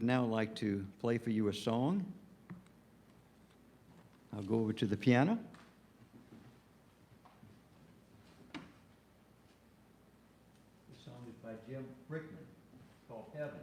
now like to play for you a song. I'll go over to the piano. This song is by Jim Brickman, called Heaven.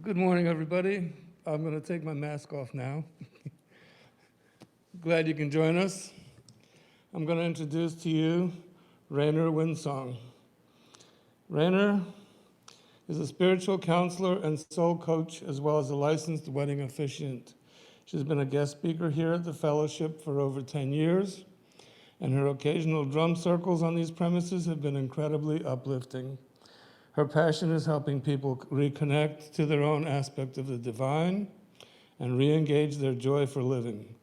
Good morning, everybody. I'm going to take my mask off now. Glad you can join us. I'm going to introduce to you Raynor Winsong. Raynor is a spiritual counselor and soul coach, as well as a licensed wedding officiant. She's been a guest speaker here at the fellowship for over 10 years, and her occasional drum circles on these premises have been incredibly uplifting. Her passion is helping people reconnect to their own aspect of the divine and re-engage their joy for living.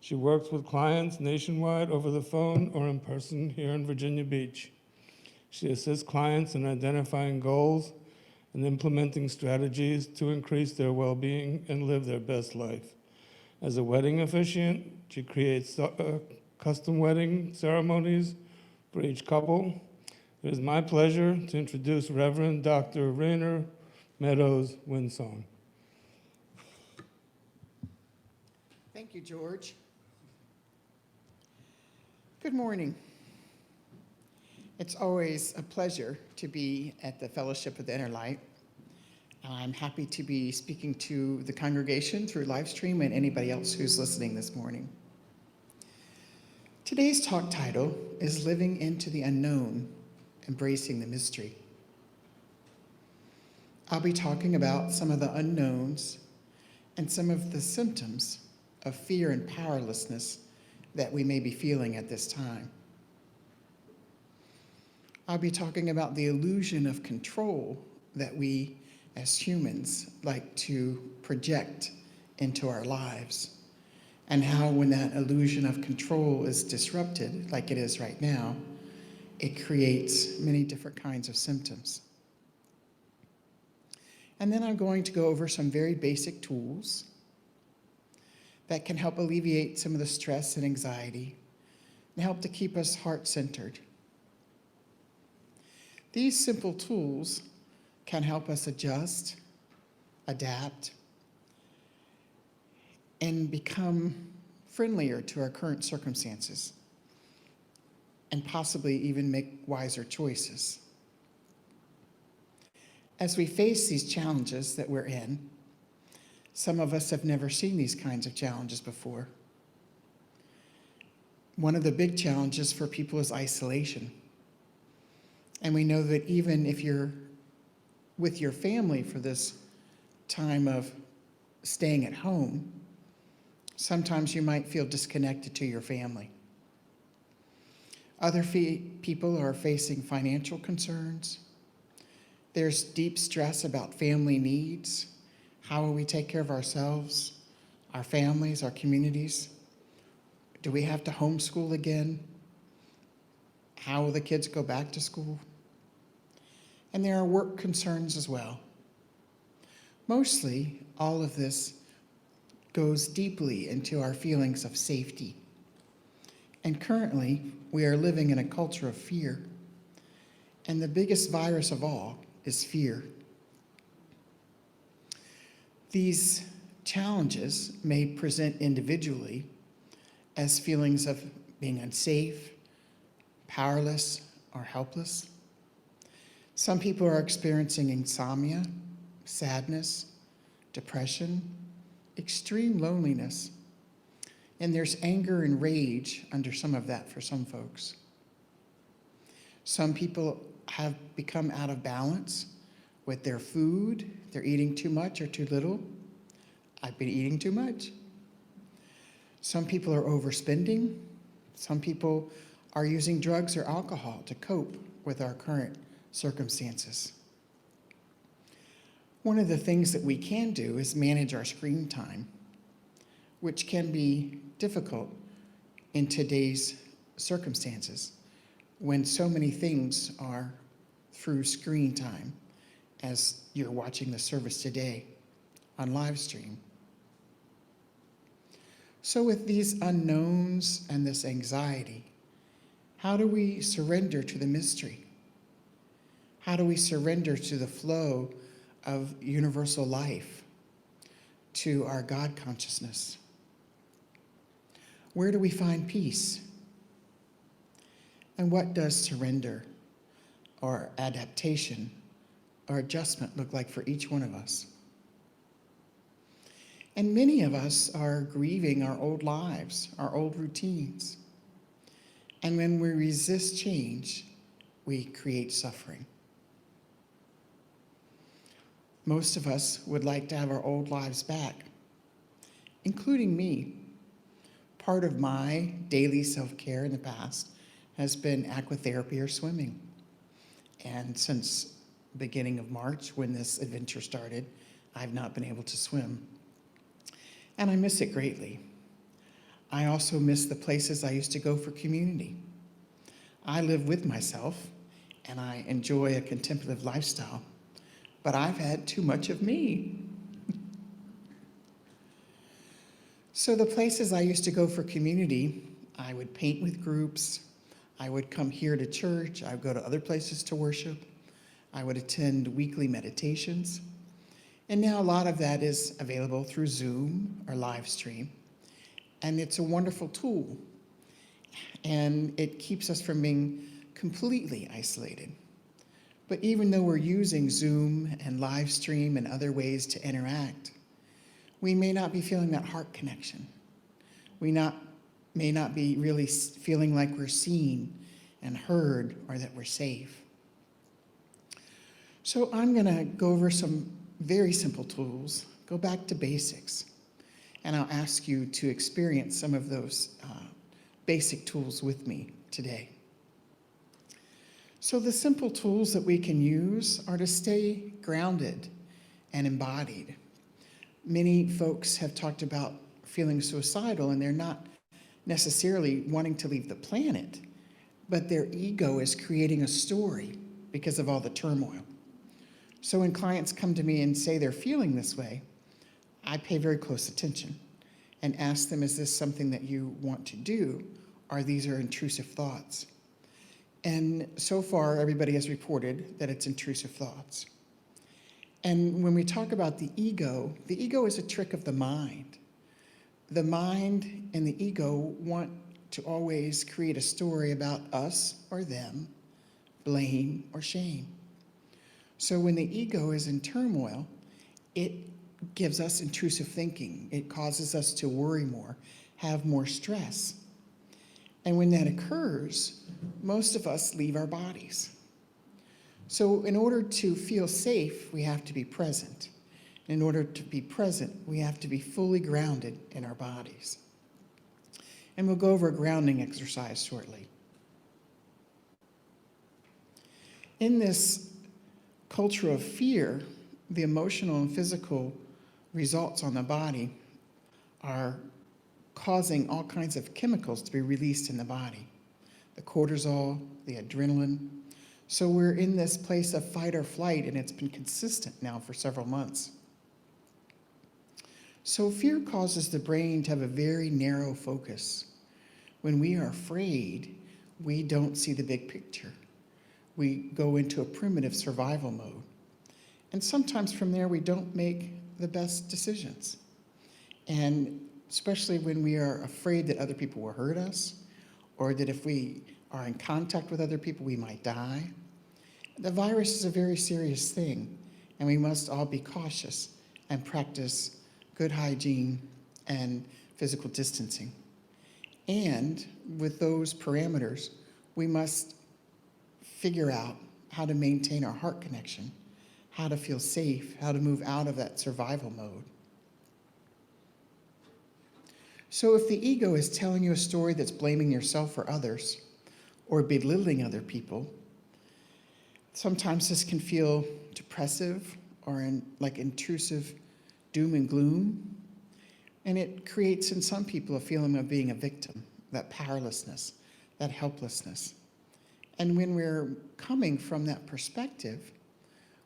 She works with clients nationwide over the phone or in person here in Virginia Beach. She assists clients in identifying goals and implementing strategies to increase their well-being and live their best life. As a wedding officiant, she creates custom wedding ceremonies for each couple. It is my pleasure to introduce Reverend Dr. Raynor Meadows Winsong. Thank you, George. Good morning. It's always a pleasure to be at the Fellowship of the Inner Light. I'm happy to be speaking to the congregation through live stream and anybody else who's listening this morning. Today's talk title is Living into the Unknown, Embracing the Mystery. I'll be talking about some of the unknowns and some of the symptoms of fear and powerlessness that we may be feeling at this time. I'll be talking about the illusion of control that we as humans like to project into our lives and how when that illusion of control is disrupted, like it is right now, it creates many different kinds of symptoms. And then I'm going to go over some very basic tools that can help alleviate some of the stress and anxiety and help to keep us heart-centered. These simple tools can help us adjust, adapt, and become friendlier to our current circumstances, and possibly even make wiser choices. As we face these challenges that we're in, some of us have never seen these kinds of challenges before. One of the big challenges for people is isolation. And we know that even if you're with your family for this time of staying at home, sometimes you might feel disconnected to your family. Other people are facing financial concerns. There's deep stress about family needs. How will we take care of ourselves, our families, our communities? Do we have to homeschool again? How will the kids go back to school? And there are work concerns as well. Mostly, all of this goes deeply into our feelings of safety. And currently, we are living in a culture of fear. And the biggest virus of all is fear. These challenges may present individually as feelings of being unsafe, powerless, or helpless. Some people are experiencing insomnia, sadness, depression, extreme loneliness, and there's anger and rage under some of that for some folks. Some people have become out of balance with their food. They're eating too much or too little. I've been eating too much. Some people are overspending. Some people are using drugs or alcohol to cope with our current circumstances. One of the things that we can do is manage our screen time, which can be difficult in today's circumstances when so many things are through screen time, as you're watching the service today on live stream. So with these unknowns and this anxiety, how do we surrender to the mystery? How do we surrender to the flow of universal life, to our God consciousness? Where do we find peace? And what does surrender or adaptation or adjustment look like for each one of us? And many of us are grieving our old lives, our old routines. And when we resist change, we create suffering. Most of us would like to have our old lives back, including me. Part of my daily self-care in the past has been aquatherapy or swimming. And since the beginning of March, when this adventure started, I've not been able to swim. And I miss it greatly. I also miss the places I used to go for community. I live with myself, and I enjoy a contemplative lifestyle, but I've had too much of me. So the places I used to go for community, I would paint with groups, I would come here to church, I would go to other places to worship, I would attend weekly meditations, and now a lot of that is available through Zoom or live stream, and it's a wonderful tool, and it keeps us from being completely isolated. But even though we're using Zoom and live stream and other ways to interact, we may not be feeling that heart connection. We may not be really feeling like we're seen and heard or that we're safe. So I'm gonna go over some very simple tools, go back to basics, and I'll ask you to experience some of those basic tools with me today. So the simple tools that we can use are to stay grounded and embodied. Many folks have talked about feeling suicidal, and they're not necessarily wanting to leave the planet, but their ego is creating a story because of all the turmoil. So when clients come to me and say they're feeling this way, I pay very close attention and ask them, is this something that you want to do, or these are intrusive thoughts? And so far, everybody has reported that it's intrusive thoughts. And when we talk about the ego is a trick of the mind. The mind and the ego want to always create a story about us or them, blame or shame. So when the ego is in turmoil, it gives us intrusive thinking. It causes us to worry more, have more stress. And when that occurs, most of us leave our bodies. So in order to feel safe, we have to be present. In order to be present, we have to be fully grounded in our bodies. And we'll go over a grounding exercise shortly. In this culture of fear, the emotional and physical results on the body are causing all kinds of chemicals to be released in the body. The cortisol, the adrenaline. So we're in this place of fight or flight, and it's been consistent now for several months. So fear causes the brain to have a very narrow focus. When we are afraid, we don't see the big picture. We go into a primitive survival mode. And sometimes from there, we don't make the best decisions. And especially when we are afraid that other people will hurt us, or that if we are in contact with other people, we might die. The virus is a very serious thing, and we must all be cautious and practice good hygiene and physical distancing. And with those parameters, we must figure out how to maintain our heart connection, how to feel safe, how to move out of that survival mode. So if the ego is telling you a story that's blaming yourself or others, or belittling other people, sometimes this can feel depressive or like intrusive doom and gloom. And it creates in some people a feeling of being a victim, that powerlessness, that helplessness. And when we're coming from that perspective,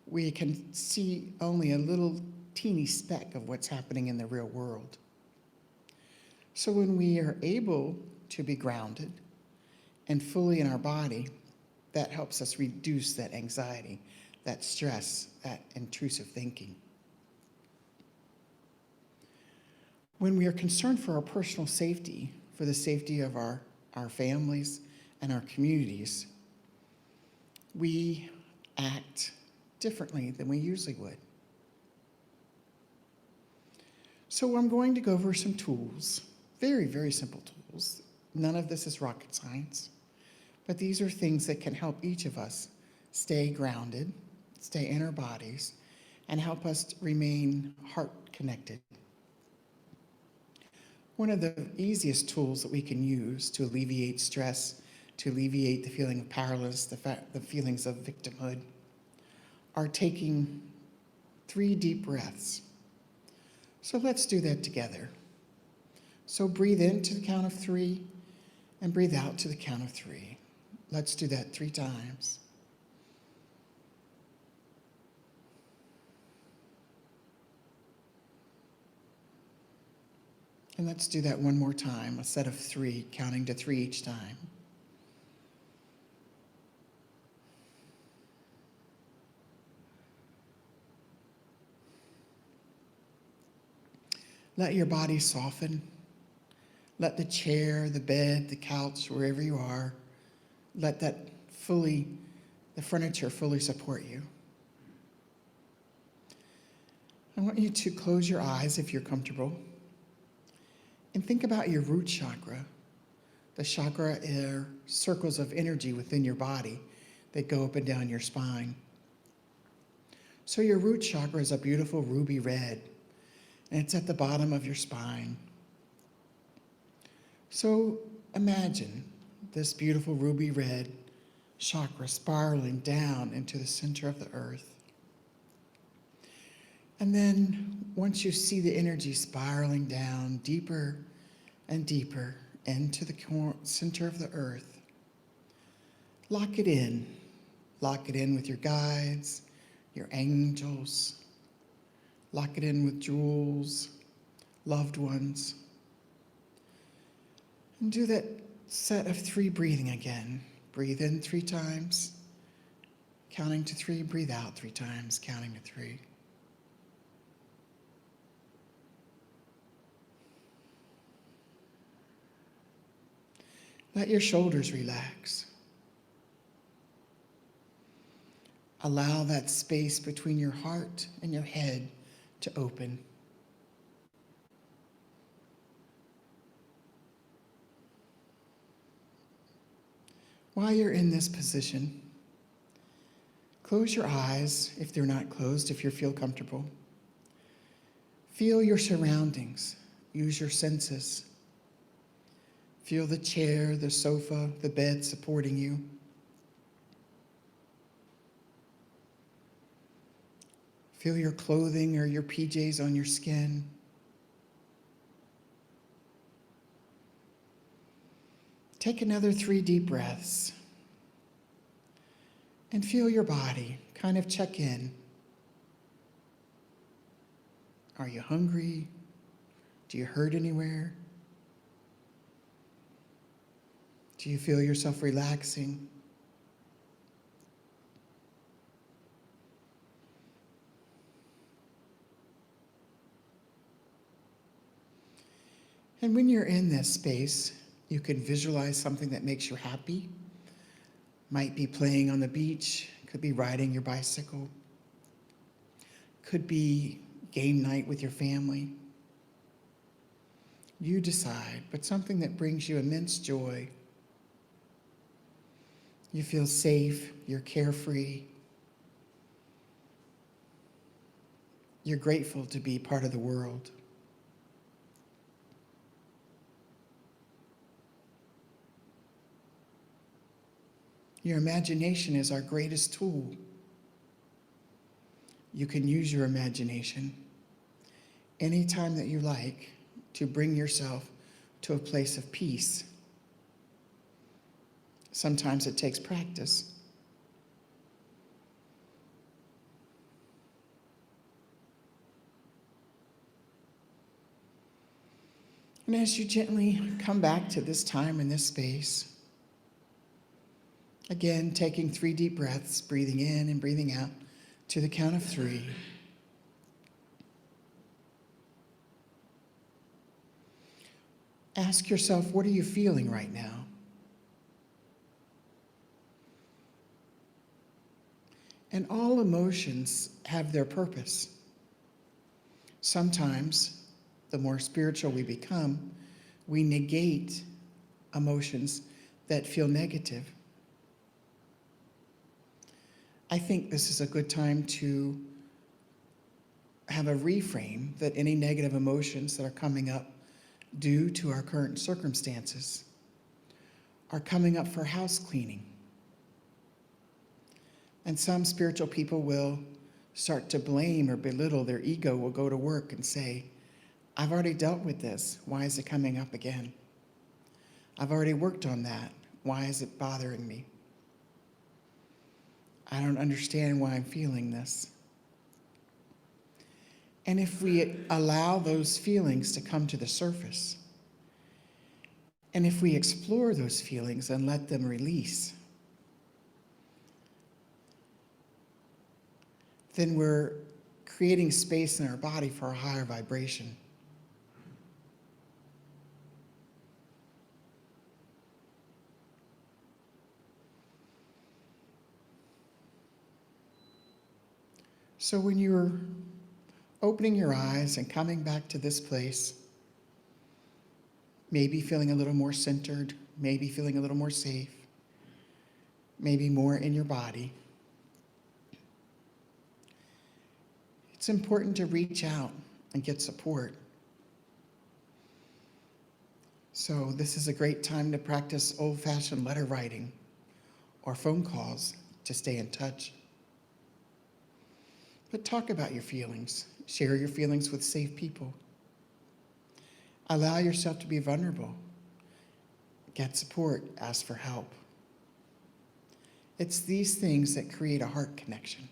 we can see only a little teeny speck of what's happening in the real world. So when we are able to be grounded and fully in our body, that helps us reduce that anxiety, that stress, that intrusive thinking. When we are concerned for our personal safety, for the safety of our families and our communities, we act differently than we usually would. So I'm going to go over some tools, very, very simple tools. None of this is rocket science, but these are things that can help each of us stay grounded, stay in our bodies, and help us remain heart connected. One of the easiest tools that we can use to alleviate stress, to alleviate the feeling of powerless, the feelings of victimhood, are taking 3 deep breaths. So let's do that together. So breathe in to the count of 3 and breathe out to the count of 3. Let's do that 3 times. And let's do that one more time, a set of 3, counting to 3 each time. Let your body soften. Let the chair, the bed, the couch, wherever you are, let the furniture fully support you. I want you to close your eyes if you're comfortable. And think about your root chakra. The chakra are circles of energy within your body that go up and down your spine. So your root chakra is a beautiful ruby red, and it's at the bottom of your spine. So imagine this beautiful ruby red chakra spiraling down into the center of the earth. And then once you see the energy spiraling down deeper and deeper into the center of the earth, lock it in. Lock it in with your guides, your angels. Lock it in with jewels, loved ones. And do that set of 3 breathing again. Breathe in 3 times, counting to 3. Breathe out 3 times, counting to 3. Let your shoulders relax. Allow that space between your heart and your head to open. While you're in this position, close your eyes if they're not closed, if you feel comfortable. Feel your surroundings. Use your senses. Feel the chair, the sofa, the bed supporting you. Feel your clothing or your PJs on your skin. Take another 3 deep breaths and feel your body. Kind of check in. Are you hungry? Do you hurt anywhere? Do you feel yourself relaxing? And when you're in this space, you can visualize something that makes you happy. Might be playing on the beach, could be riding your bicycle, could be game night with your family. You decide, but something that brings you immense joy. You feel safe, you're carefree. You're grateful to be part of the world. Your imagination is our greatest tool. You can use your imagination anytime that you like to bring yourself to a place of peace. Sometimes it takes practice. And as you gently come back to this time and this space, again, taking 3 deep breaths, breathing in and breathing out to the count of 3. Ask yourself, what are you feeling right now? And all emotions have their purpose. Sometimes, the more spiritual we become, we negate emotions that feel negative. I think this is a good time to have a reframe that any negative emotions that are coming up due to our current circumstances are coming up for house cleaning. And some spiritual people will start to blame or belittle. Their ego will go to work and say, I've already dealt with this. Why is it coming up again? I've already worked on that. Why is it bothering me? I don't understand why I'm feeling this. And if we allow those feelings to come to the surface, and if we explore those feelings and let them release, then we're creating space in our body for a higher vibration. So when you're opening your eyes and coming back to this place, maybe feeling a little more centered, maybe feeling a little more safe, maybe more in your body, it's important to reach out and get support. So this is a great time to practice old-fashioned letter writing or phone calls to stay in touch. But talk about your feelings. Share your feelings with safe people. Allow yourself to be vulnerable. Get support. Ask for help. It's these things that create a heart connection.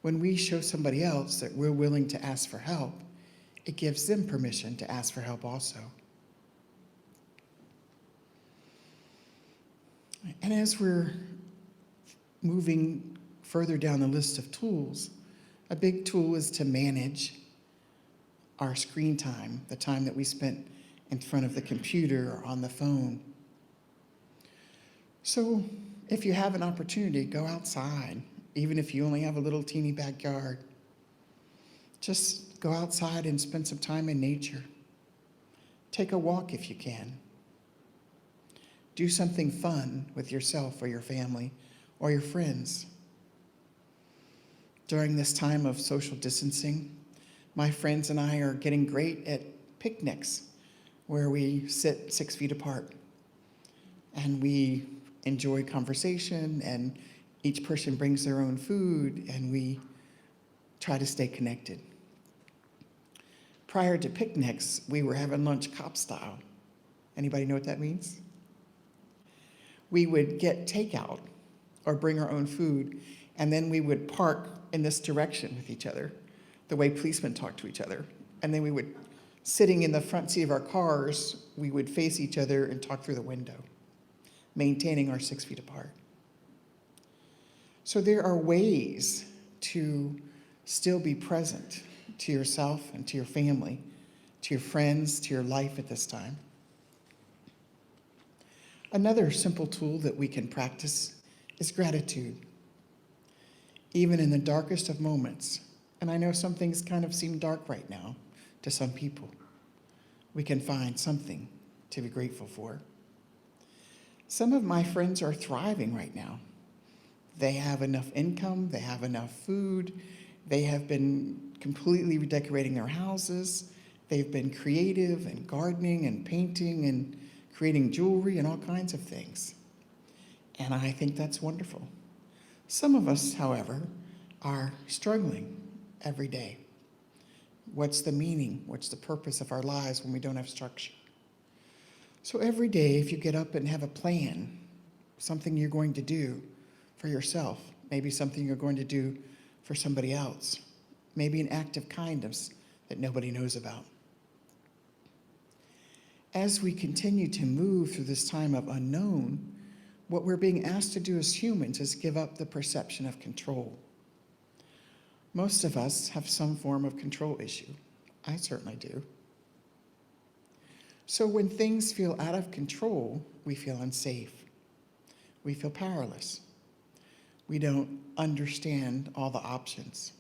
When we show somebody else that we're willing to ask for help, it gives them permission to ask for help also. And as we're moving further down the list of tools, a big tool is to manage our screen time, the time that we spent in front of the computer or on the phone. So if you have an opportunity, go outside, even if you only have a little teeny backyard. Just go outside and spend some time in nature. Take a walk if you can. Do something fun with yourself or your family or your friends. During this time of social distancing, my friends and I are getting great at picnics where we sit 6 feet apart and we enjoy conversation, and each person brings their own food, and we try to stay connected. Prior to picnics, we were having lunch cop style. Anybody know what that means? We would get takeout or bring our own food, and then we would park in this direction with each other, the way policemen talk to each other. And then we would, sitting in the front seat of our cars, we would face each other and talk through the window, maintaining our 6 feet apart. So there are ways to still be present to yourself and to your family, to your friends, to your life at this time. Another simple tool that we can practice is gratitude. Even in the darkest of moments, and I know some things kind of seem dark right now to some people, we can find something to be grateful for. Some of my friends are thriving right now. They have enough income, they have enough food, they have been completely redecorating their houses, they've been creative and gardening and painting and creating jewelry and all kinds of things. And I think that's wonderful. Some of us, however, are struggling every day. What's the meaning? What's the purpose of our lives when we don't have structure? So every day, if you get up and have a plan, something you're going to do for yourself, maybe something you're going to do for somebody else, maybe an act of kindness that nobody knows about. As we continue to move through this time of unknown, what we're being asked to do as humans is give up the perception of control. Most of us have some form of control issue. I certainly do. So when things feel out of control, we feel unsafe. We feel powerless. We don't understand all the options.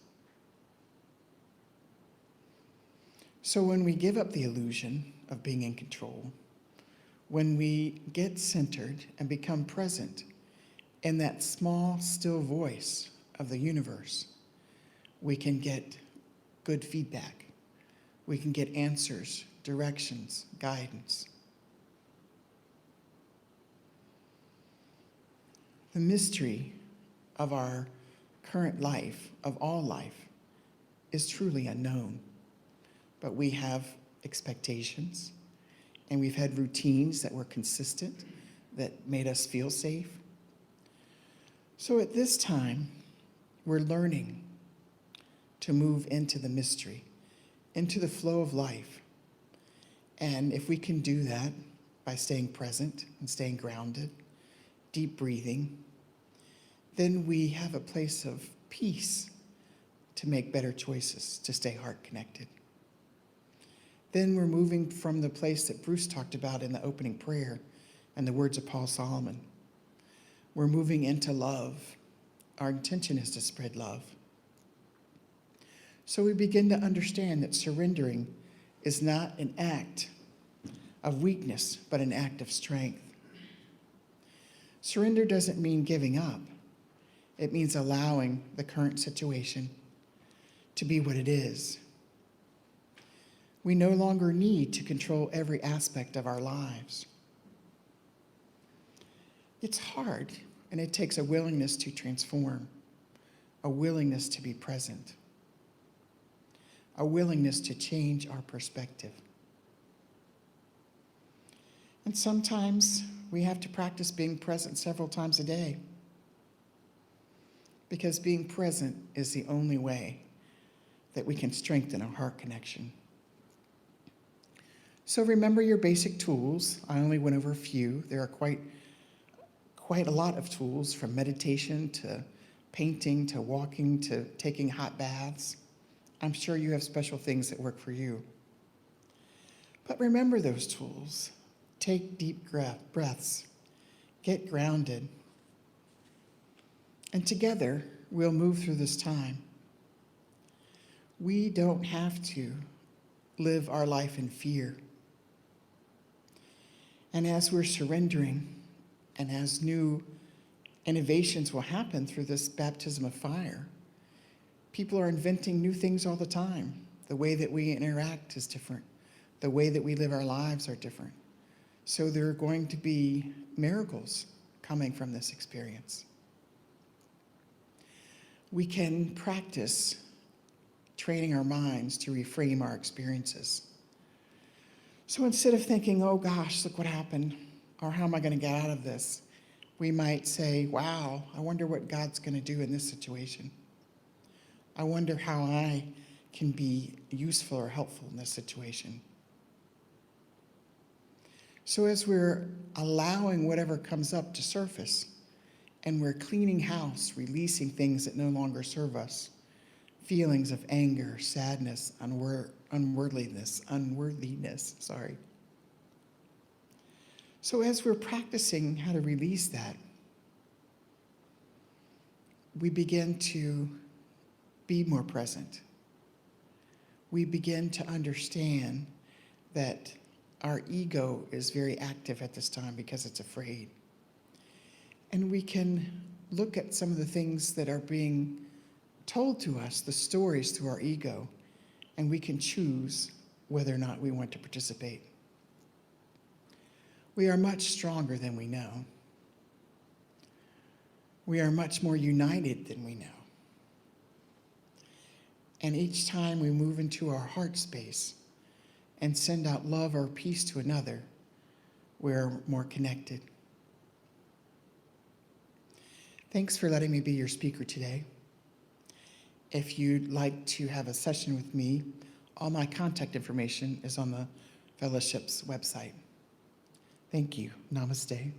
So when we give up the illusion of being in control, when we get centered and become present in that small, still voice of the universe, we can get good feedback. We can get answers, directions, guidance. The mystery of our current life, of all life, is truly unknown. But we have expectations, and we've had routines that were consistent, that made us feel safe. So at this time, we're learning to move into the mystery, into the flow of life. And if we can do that by staying present and staying grounded, deep breathing, then we have a place of peace to make better choices, to stay heart connected. Then we're moving from the place that Bruce talked about in the opening prayer and the words of Paul Solomon. We're moving into love. Our intention is to spread love. So we begin to understand that surrendering is not an act of weakness, but an act of strength. Surrender doesn't mean giving up. It means allowing the current situation to be what it is. We no longer need to control every aspect of our lives. It's hard, and it takes a willingness to transform, a willingness to be present. a willingness to change our perspective. And sometimes we have to practice being present several times a day, because being present is the only way that we can strengthen our heart connection. So remember your basic tools. I only went over a few. There are quite a lot of tools, from meditation to painting to walking to taking hot baths. I'm sure you have special things that work for you. But remember those tools. Take deep breaths. Get grounded. And together, we'll move through this time. We don't have to live our life in fear. And as we're surrendering, and as new innovations will happen through this baptism of fire, people are inventing new things all the time. The way that we interact is different. The way that we live our lives are different. So there are going to be miracles coming from this experience. We can practice training our minds to reframe our experiences. So instead of thinking, oh gosh, look what happened, or how am I going to get out of this, we might say, wow, I wonder what God's going to do in this situation. I wonder how I can be useful or helpful in this situation. So as we're allowing whatever comes up to surface, and we're cleaning house, releasing things that no longer serve us, feelings of anger, sadness, unworthiness. So as we're practicing how to release that, we begin to be more present. We begin to understand that our ego is very active at this time because it's afraid. And we can look at some of the things that are being told to us, the stories through our ego, and we can choose whether or not we want to participate. We are much stronger than we know. We are much more united than we know. And each time we move into our heart space and send out love or peace to another, we're more connected. Thanks for letting me be your speaker today. If you'd like to have a session with me, all my contact information is on the fellowship's website. Thank you. Namaste.